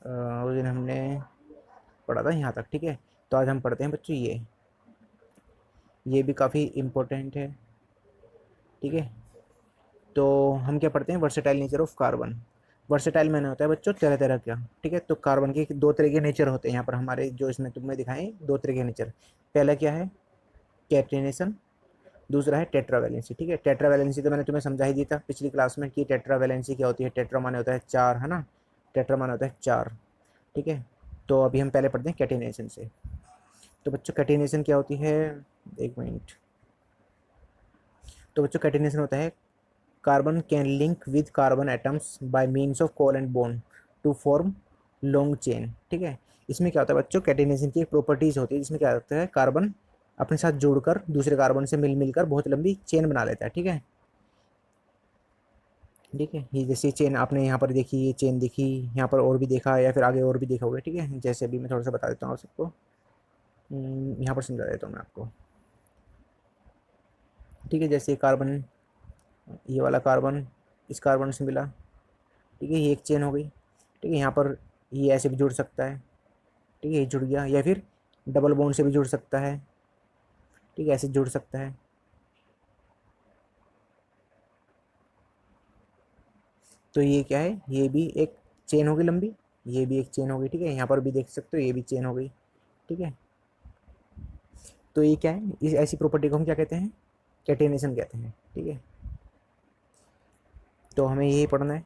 उस दिन हमने पढ़ा था यहाँ तक, ठीक है। तो आज हम पढ़ते हैं बच्चों ये भी काफ़ी इम्पोर्टेंट है, ठीक है। तो हम क्या पढ़ते हैं, versatile nature of carbon. Versatile मैंने होता है बच्चों तरह तरह का, ठीक है। तो कार्बन के दो तरह के नेचर होते हैं यहाँ पर हमारे, जो इसमें तुम्हें दिखाएं दो तरह के नेचर। पहला क्या है, कैटेनेशन। दूसरा है टेट्रावैलेंसी, ठीक है। टेट्रावैलेंसी तो मैंने तुम्हें समझा ही दिया था पिछली क्लास में कि टेट्रावैलेंसी क्या होती है। टेट्रा माने होता है चार, है ना। टेट्रा माने होता है चार, ठीक है। तो अभी हम पहले पढ़ते हैं कैटेनेशन से। तो बच्चों कैटेनेशन क्या होती है, एक मिनट। तो बच्चों कैटेनेशन होता है, carbon can link with carbon atoms by means of covalent bond to form long chain, ठीक है। इसमें क्या होता है बच्चों, कैटेनेशन की एक प्रॉपर्टीज होती है जिसमें क्या होता है, कार्बन अपने साथ जुड़कर दूसरे कार्बन से मिल मिलकर बहुत लंबी चेन बना लेता है, ठीक है। ठीक है, ये जैसे चेन आपने यहाँ पर देखी, ये चेन देखी, यहाँ पर और भी देखा या फिर आगे और भी देखा होगा, ठीक है। जैसे अभी मैं थोड़ा सा बता देता हूँ आप सबको, यहाँ पर समझा देता हूँ मैं आपको, ठीक है। जैसे कार्बन, ये वाला कार्बन इस कार्बन से मिला, ठीक है, ये एक चेन हो गई, ठीक है। यहाँ पर ये ऐसे भी जुड़ सकता है, ठीक है, ये जुड़ गया, या फिर डबल बॉन्ड से भी जुड़ सकता है, ठीक है, ऐसे जुड़ सकता है। तो ये क्या है, ये भी एक चेन होगी लंबी, ये भी एक चेन हो गई, ठीक है। यहाँ पर भी देख सकते हो, ये भी चेन हो गई, ठीक है। तो ये क्या है, इस ऐसी प्रॉपर्टी को हम क्या कहते हैं, कैटेनेशन कहते हैं, ठीक है। तो हमें यही पढ़ना है।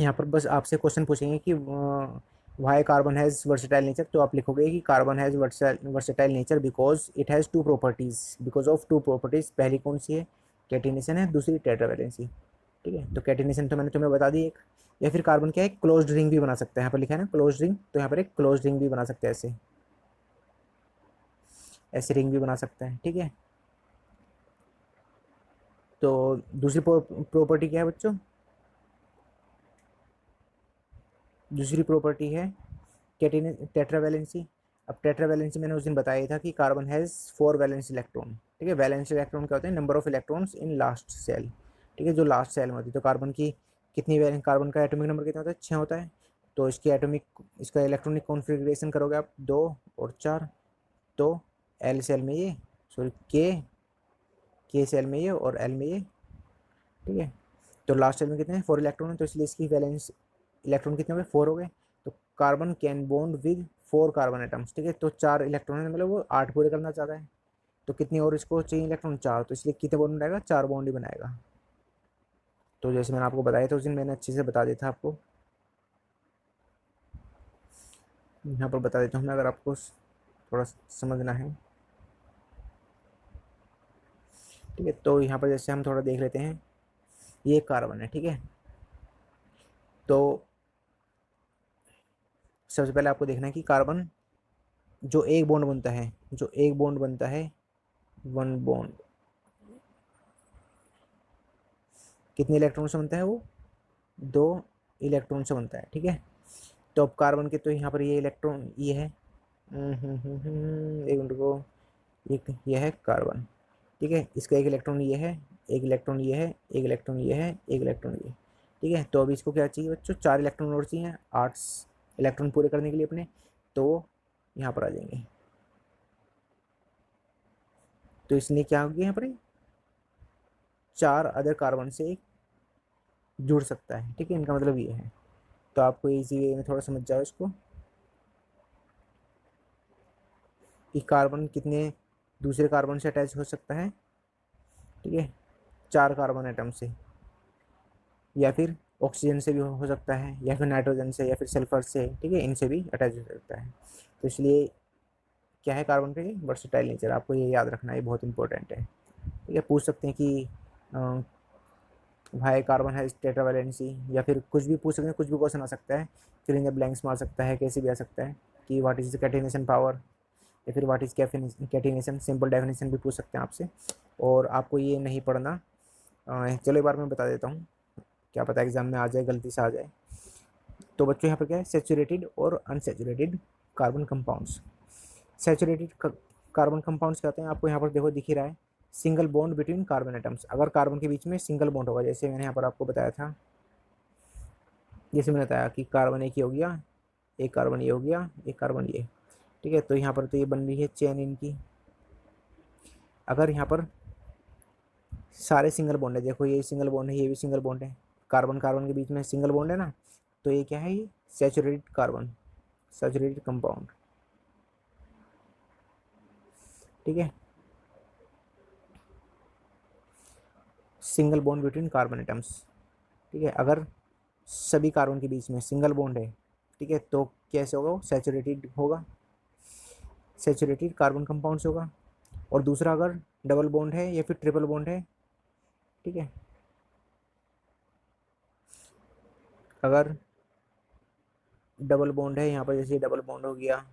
यहाँ पर बस आपसे क्वेश्चन पूछेंगे कि why carbon has versatile nature, तो आप लिखोगे कि carbon has versatile nature because it has two properties, because of two properties. पहली कौन सी है, कैटेनेशन है, दूसरी टेट्रावैलेंसी, ठीक है। तो कैटेनेशन तो मैंने तुम्हें बता दी एक। या फिर कार्बन क्या है, क्लोज्ड रिंग भी बना सकता है, यहाँ पर लिखा है ना क्लोज्ड रिंग, तो यहाँ पर एक क्लोज्ड रिंग भी बना सकता है, ऐसे ऐसे रिंग भी बना सकता है, ठीक है। तो दूसरी प्रॉपर्टी क्या है बच्चों, दूसरी प्रॉपर्टी है कैटिन टेट्रावैलेंसी। अब टेट्रावैलेंसी मैंने उस दिन बताया था कि कार्बन हैज़ 4 वैलेंस इलेक्ट्रॉन, ठीक है। वैलेंस इलेक्ट्रॉन क्या होते हैं, number of electrons in last shell, ठीक है, जो लास्ट सेल में होती है। तो कार्बन की कितनी वैलेंस, कार्बन का एटॉमिक नंबर कितना होता है, 6 होता है। तो इसकी एटॉमिक, इसका इलेक्ट्रॉनिक कॉन्फ़िगरेशन करोगे आप 2 और 4, तो एल सेल में ये, सॉरी के सेल में ये और एल में ये, ठीक है। तो लास्ट सेल में कितने हैं, 4 इलेक्ट्रॉन है, तो इसलिए इसकी वैलेंस इलेक्ट्रॉन कितने हो गए, 4 हो गए। तो carbon can bond with 4 carbon atoms, ठीक है। तो 4 इलेक्ट्रॉन है, मतलब वो 8 पूरे करना चाहता है। तो कितनी और इसको चाहिए इलेक्ट्रॉन, 4, तो इसलिए कितने बॉन्ड बनाएगा, 4 बॉन्ड ही बनाएगा। तो जैसे मैंने आपको बताया था उस दिन, मैंने अच्छे से बता दिया था आपको, यहाँ पर बता देता हूँ मैं, अगर आपको थोड़ा समझना है, ठीक है। तो यहाँ पर जैसे हम थोड़ा देख लेते हैं, ये कार्बन है, ठीक है। तो सबसे पहले आपको देखना है कि कार्बन जो एक बॉन्ड बनता है, जो एक बॉन्ड बनता है, वन बॉन्ड, कितने इलेक्ट्रॉन से बनता है वो, 2 इलेक्ट्रॉन से बनता है, ठीक है। तो अब कार्बन के, तो यहाँ पर ये इलेक्ट्रॉन ये है, एक मिनट को, ये है कार्बन, ठीक है। इसका एक इलेक्ट्रॉन ये है, एक इलेक्ट्रॉन ये है, एक इलेक्ट्रॉन ये है, एक इलेक्ट्रॉन ये, ठीक है। तो अभी इसको क्या चाहिए बच्चों, 4 इलेक्ट्रॉन और चाहिए, 8 इलेक्ट्रॉन पूरे करने के लिए अपने, तो यहाँ पर आ जाएंगे। तो इसलिए क्या हो गया यहाँ पर, 4 अदर कार्बन से जुड़ सकता है, ठीक है, इनका मतलब ये है। तो आपको इजी वे में थोड़ा समझ जाओ इसको, कि कार्बन कितने दूसरे कार्बन से अटैच हो सकता है, ठीक है, 4 कार्बन एटम से, या फिर ऑक्सीजन से भी हो सकता है, या फिर नाइट्रोजन से, या फिर सल्फर से, ठीक है, इनसे भी अटैच हो सकता है। तो इसलिए क्या है कार्बन का, ये वर्सेटाइल नेचर, आपको ये याद रखना, ये बहुत इंपॉर्टेंट है, ठीक है। पूछ सकते हैं कि भाई कार्बन है टेट्रावैलेंसी, या फिर कुछ भी पूछ सकते हैं, कुछ भी क्वेश्चन आ सकता है, फिर इन द ब्लैंक्स मार सकता है, कैसे भी आ सकता है कि what is the catenation power, या फिर what is catenation, simple definition भी पूछ सकते हैं आपसे। और आपको ये नहीं पढ़ना, चलो एक बार मैं बता देता हूँ, क्या पता एग्जाम में आ जाए, गलती से आ जाए। तो बच्चों यहाँ पर क्या है, सेचुरेटेड और unsaturated carbon compounds. Saturated carbon compounds कहते हैं, आपको यहाँ पर देखो दिख ही रहा है, single bond between carbon atoms. अगर कार्बन के बीच में सिंगल बॉन्ड होगा, जैसे मैंने यहाँ पर आपको बताया था, जैसे मैंने बताया कि कार्बन एक ही हो गया, एक कार्बन ये हो गया, एक कार्बन ये, ठीक है। तो यहाँ पर तो ये बन रही है चेन इनकी। अगर यहाँ पर सारे सिंगल बॉन्ड है, देखो ये सिंगल बॉन्ड है, ये भी सिंगल बॉन्ड है, कार्बन कार्बन के बीच में सिंगल बॉन्ड है ना, तो ये क्या है, ये सैचुरेटेड कार्बन, सैचुरेटेड कंपाउंड, ठीक है। Single bond between carbon atoms, ठीक है। अगर सभी कार्बन के बीच में सिंगल बॉन्ड है, ठीक है, तो कैसे होगा, वो सैचुरेटेड होगा, सैचुरेटेड कार्बन कंपाउंड से होगा। और दूसरा अगर डबल बॉन्ड है या फिर ट्रिपल बॉन्ड है, ठीक है, अगर डबल बॉन्ड है यहाँ पर, जैसे डबल बॉन्ड हो गया,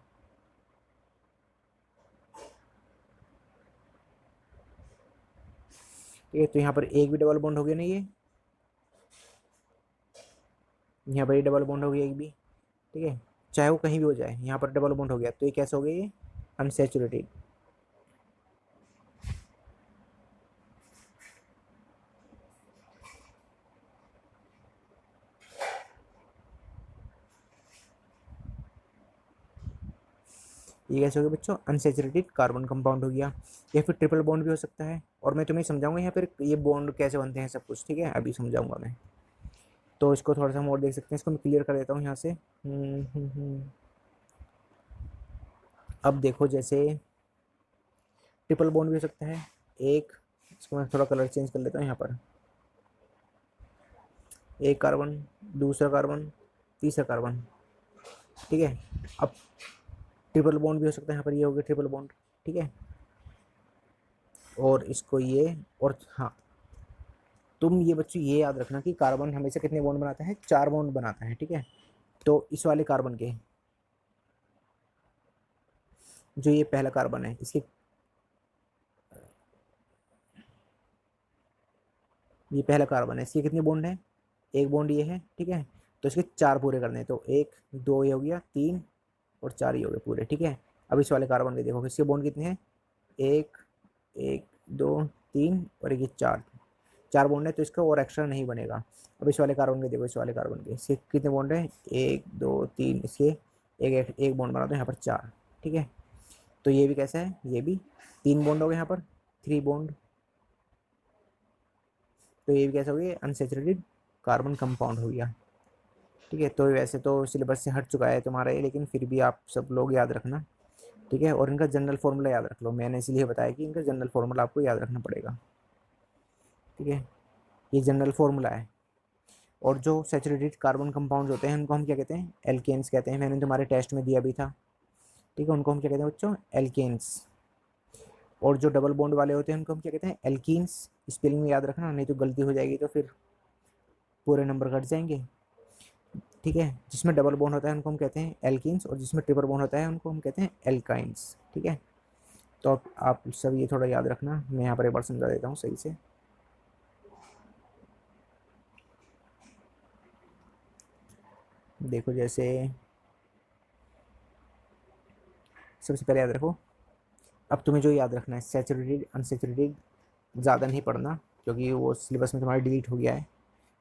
ठीक है, तो यहाँ पर एक भी डबल बॉन्ड हो गया ना, ये यहाँ पर ये डबल बॉन्ड हो गया एक भी, ठीक है, चाहे वो कहीं भी हो जाए, यहाँ पर डबल बॉन्ड हो गया, तो ये कैसे हो गया, ये अनसैचुरेटेड। ये कैसे हो गया बच्चों, अनसैचुरेटेड कार्बन कंपाउंड हो गया। या फिर ट्रिपल बॉन्ड भी हो सकता है, और मैं तुम्हें समझाऊंगा यहाँ पर ये बॉन्ड कैसे बनते हैं सब कुछ, ठीक है, अभी समझाऊंगा मैं। तो इसको थोड़ा सा हम और देख सकते हैं, इसको मैं क्लियर कर देता हूँ यहाँ से। अब देखो, जैसे ट्रिपल बॉन्ड भी हो सकता है एक, इसको मैं थोड़ा कलर चेंज कर लेता हूँ यहाँ पर, एक कार्बन, दूसरा कार्बन, तीसरा कार्बन, ठीक है। अब ट्रिपल बॉन्ड भी हो सकता है यहाँ पर, ये हो गया ट्रिपल बॉन्ड, ठीक है। और इसको ये, और हाँ, तुम ये बच्चों ये याद रखना कि कार्बन हमेशा कितने बॉन्ड बनाता है, 4 बॉन्ड बनाता है, ठीक है। तो इस वाले कार्बन के, जो ये पहला कार्बन है, इसके, ये पहला कार्बन है, इसके कितने बॉन्ड है, एक बॉन्ड ये है, ठीक है। तो इसके 4 पूरे करने हैं, तो 1 2 ये हो गया, 3 और 4 ये हो गए पूरे, ठीक है। अब इस वाले कार्बन के देखो, इसके बॉन्ड कितने हैं, एक, एक, दो, तीन और एक, ये चार, 4 बॉन्ड है, तो इसका और एक्स्ट्रा नहीं बनेगा। अब इस वाले कार्बन के देखो, इस वाले कार्बन के, इसके कितने बॉन्ड है, एक, दो, तीन, इसके एक बॉन्ड बना दो यहाँ पर 4, ठीक है। तो ये भी कैसा है, ये भी 3 बॉन्ड हो गए यहाँ पर, 3 बॉन्ड। तो ये भी कैसा हो गया, अनसेचुरेटेड कार्बन कंपाउंड हो गया, ठीक है। तो वैसे तो सिलेबस से हट चुका है तुम्हारा ये, लेकिन फिर भी आप सब लोग याद रखना, ठीक है। और इनका जनरल फॉर्मूला याद रख लो, मैंने इसलिए बताया कि इनका जनरल फॉर्मूला आपको याद रखना पड़ेगा, ठीक है। ये जनरल फॉर्मूला है। और जो सैचुरेटेड कार्बन कंपाउंड होते हैं उनको हम क्या कहते हैं, एल्केन्स कहते हैं, मैंने तुम्हारे टेस्ट में दिया भी था, ठीक है। उनको हम क्या कहते हैं बच्चों, एल्केन्स। और जो डबल बॉन्ड वाले होते हैं उनको हम क्या कहते हैं, एल्कीन्स। स्पेलिंग में याद रखना, नहीं तो गलती हो जाएगी तो फिर पूरे नंबर कट जाएंगे, ठीक है। जिसमें डबल बॉन्ड होता है उनको हम कहते हैं एल्कीन्स, और जिसमें ट्रिपल बॉन्ड होता है उनको हम कहते हैं एल्काइंस, ठीक है। तो आप सब ये थोड़ा याद रखना, मैं यहाँ पर एक बार समझा देता हूँ सही से। देखो, जैसे सबसे पहले याद रखो, अब तुम्हें जो याद रखना है, सैचुरेटेड अनसैचुरेटेड ज़्यादा नहीं पढ़ना, क्योंकि वो सिलेबस में तुम्हारा डिलीट हो गया है।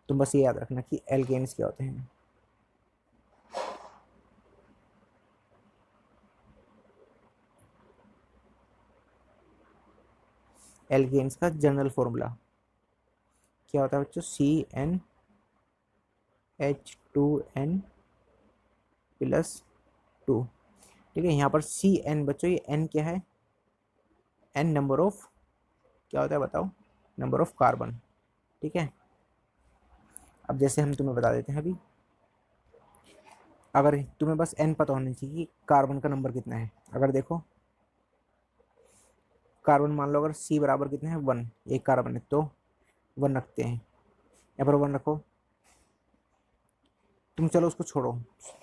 तुम बस ये याद रखना कि एल्केन्स क्या होते हैं। एल्केन्स का जनरल फॉर्मूला क्या होता है बच्चों, CnH2n प्लस 2, ठीक है। यहाँ पर Cn बच्चों, ये n क्या है, n नंबर ऑफ, क्या होता है बताओ, नंबर ऑफ कार्बन, ठीक है। अब जैसे हम तुम्हें बता देते हैं अभी, अगर तुम्हें बस n पता होना चाहिए कि कार्बन का नंबर कितना है। अगर देखो, कार्बन मान लो अगर C बराबर कितना है, 1, एक कार्बन है, तो 1 रखते हैं, यहाँ पर 1 रखो। तुम चलो उसको छोड़ो,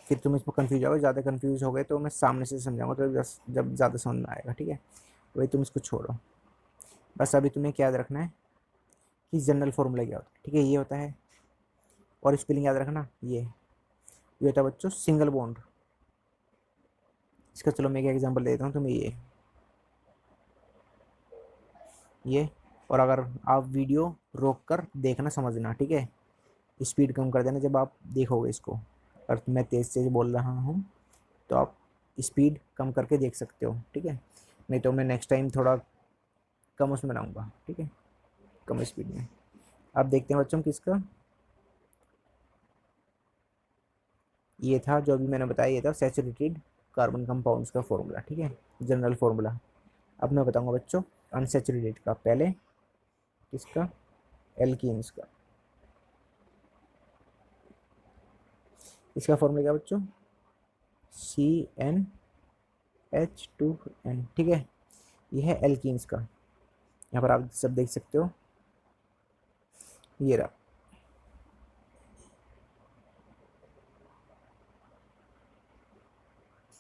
फिर तुम इसमें कंफ्यूज आओगे, ज़्यादा कंफ्यूज हो गए तो मैं सामने से समझाऊंगा, तो जब ज़्यादा समझ में आएगा, ठीक है। वही तुम इसको छोड़ो, बस अभी तुम्हें क्या याद रखना है कि जनरल फॉर्मूला क्या होता है, ठीक है, ये होता है। और स्पेलिंग याद रखना, ये होता है बच्चों सिंगल बॉन्ड। इसका चलो मैं एक एग्जांपल देता हूँ तुम्हें, ये। और अगर आप वीडियो रोक कर देखना समझना, ठीक है, स्पीड कम कर देना जब आप देखोगे इसको। और मैं तेज़ तेज़ बोल रहा हूँ तो आप स्पीड कम करके देख सकते हो, ठीक है। नहीं तो मैं नेक्स्ट टाइम थोड़ा कम उसमें बनाऊँगा, ठीक है, कम स्पीड में। अब देखते हैं बच्चों किसका, ये था जो अभी मैंने बताया, ये था सैचुरेटेड कार्बन कंपाउंड्स का फॉर्मूला, ठीक है, जनरल फार्मूला। अब मैं बताऊंगा बच्चों अनसैचुरेटेड का, पहले किसका, एल्कीन्स का। इसका फॉर्मूला क्या बच्चों, CnH2n, ठीक है। ये है एल्कीन्स का, यहाँ पर आप सब देख सकते हो, ये रहा,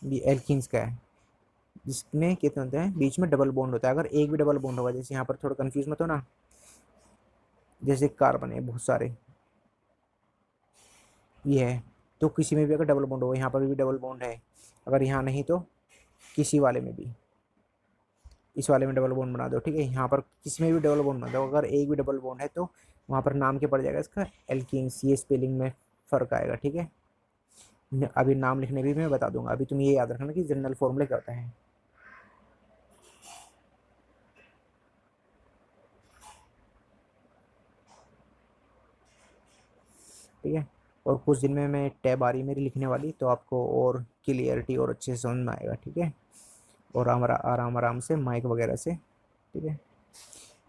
ये एल्कीन्स का है, जिसमें कितने होते हैं, बीच में डबल बॉन्ड होता है। अगर एक भी डबल बॉन्ड होगा, जैसे यहाँ पर थोड़ा कंफ्यूज मत हो ना, जैसे कार्बन है बहुत सारे, ये है, तो किसी में भी अगर डबल बॉन्ड होगा, यहाँ पर भी डबल बॉन्ड है, अगर यहाँ नहीं तो किसी वाले में भी, इस वाले में डबल बॉन्ड बना दो, ठीक है। यहाँ पर किसी में भी डबल बॉन्ड बना दो, अगर एक भी डबल बॉन्ड है तो वहाँ पर नाम क्या पड़ जाएगा इसका, एल्कीन्स। ये स्पेलिंग में फ़र्क आएगा, ठीक है। अभी नाम लिखने भी मैं बता दूंगा, अभी तुम ये याद रखना कि जनरल फॉर्मूला क्या होता है, ठीक है। और कुछ दिन में मैं टैब आ रही मेरी लिखने वाली, तो आपको और क्लियरिटी और अच्छे से समझ में आएगा, ठीक है। और आराम आराम से माइक वगैरह से, ठीक है।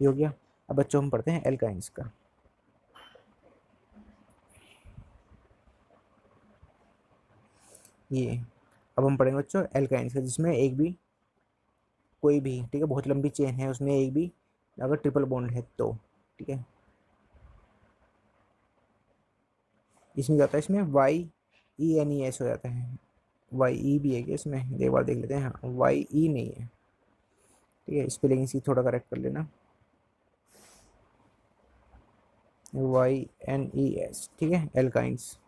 ये हो गया। अब बच्चों हम पढ़ते हैं एल्काइंस का। ये अब हम पढ़ेंगे बच्चों एल्काइंस का, जिसमें एक भी, कोई भी, ठीक है, बहुत लंबी चेन है, उसमें एक भी अगर ट्रिपल बॉन्ड है तो, ठीक है। इसमें क्या होता है, इसमें YENES हो जाता है। YE भी है क्या इसमें, एक बार देख लेते हैं। हाँ, YE नहीं है, ठीक है, स्पेलिंग इसकी थोड़ा करेक्ट कर लेना, YNES, ठीक है, एल्काइंस,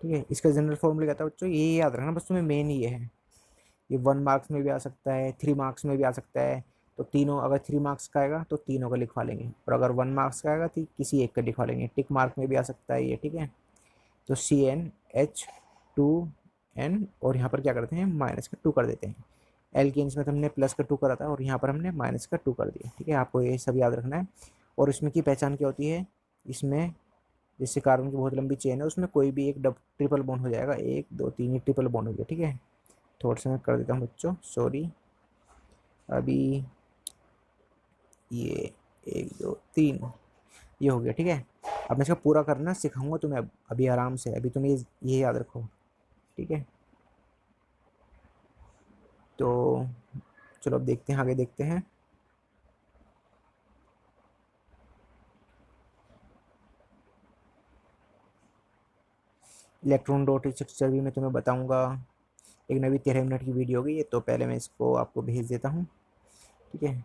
ठीक है। इसका जनरल फॉर्मूला क्या था बच्चों, ये याद रखना बस, तुम्हें मेन ये है। ये 1 मार्क्स में भी आ सकता है, 3 मार्क्स में भी आ सकता है, तो तीनों, अगर 3 मार्क्स का आएगा तो तीनों का लिखवा लेंगे, और अगर 1 मार्क्स का आएगा तो किसी एक का लिखवा लेंगे। टिक मार्क में भी आ सकता है ये, ठीक है। तो CnH2n, और यहाँ पर क्या करते हैं, माइनस का 2 कर देते हैं। एल्केन्स में तो हमने प्लस का 2 करा था, और यहाँ पर हमने माइनस का 2 कर दिया, ठीक है। आपको ये सब याद रखना है। और इसमें की पहचान क्या होती है, इसमें जैसे कार्बन की बहुत लंबी चेन है, उसमें कोई भी एक ट्रिपल बॉन्ड हो जाएगा, 1 2 3 ये ट्रिपल बॉन्ड हो गया, ठीक है। थोड़ा सा मैं कर देता हूँ बच्चों, सॉरी। अभी ये 1 2 3 ये हो गया, ठीक है। अब मैं इसका पूरा करना सिखाऊंगा तुम्हें, अभी आराम से, अभी तुम ये याद रखो, ठीक है। तो चलो अब देखते हैं, आगे देखते हैं। इलेक्ट्रॉन डॉट स्ट्रक्चर भी मैं तुम्हें बताऊंगा, एक नवी 13 मिनट की वीडियो होगी ये, तो पहले मैं इसको आपको भेज देता हूँ, ठीक है।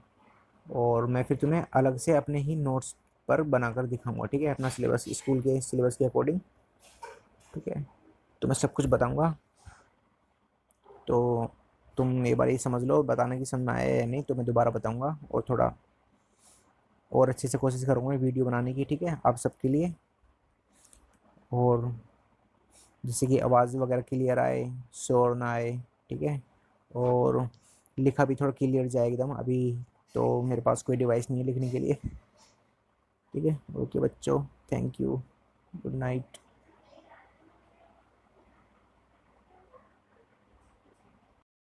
और मैं फिर तुम्हें अलग से अपने ही नोट्स पर बनाकर दिखाऊंगा, ठीक है, अपना सिलेबस, स्कूल के सिलेबस के अकॉर्डिंग, ठीक है। तो मैं सब कुछ बताऊंगा, तो तुम एक बार ये समझ लो, बताने की समझ में आया या नहीं तो मैं दोबारा बताऊंगा, और थोड़ा और अच्छे से कोशिश करूँगा वीडियो बनाने की, ठीक है, आप सबके लिए। और जिससे कि आवाज़ वगैरह क्लियर आए, शोर ना आए, ठीक है। और लिखा भी थोड़ा क्लियर जाए एकदम, अभी तो मेरे पास कोई डिवाइस नहीं है लिखने के लिए, ठीक है। ओके बच्चों, थैंक यू, गुड नाइट।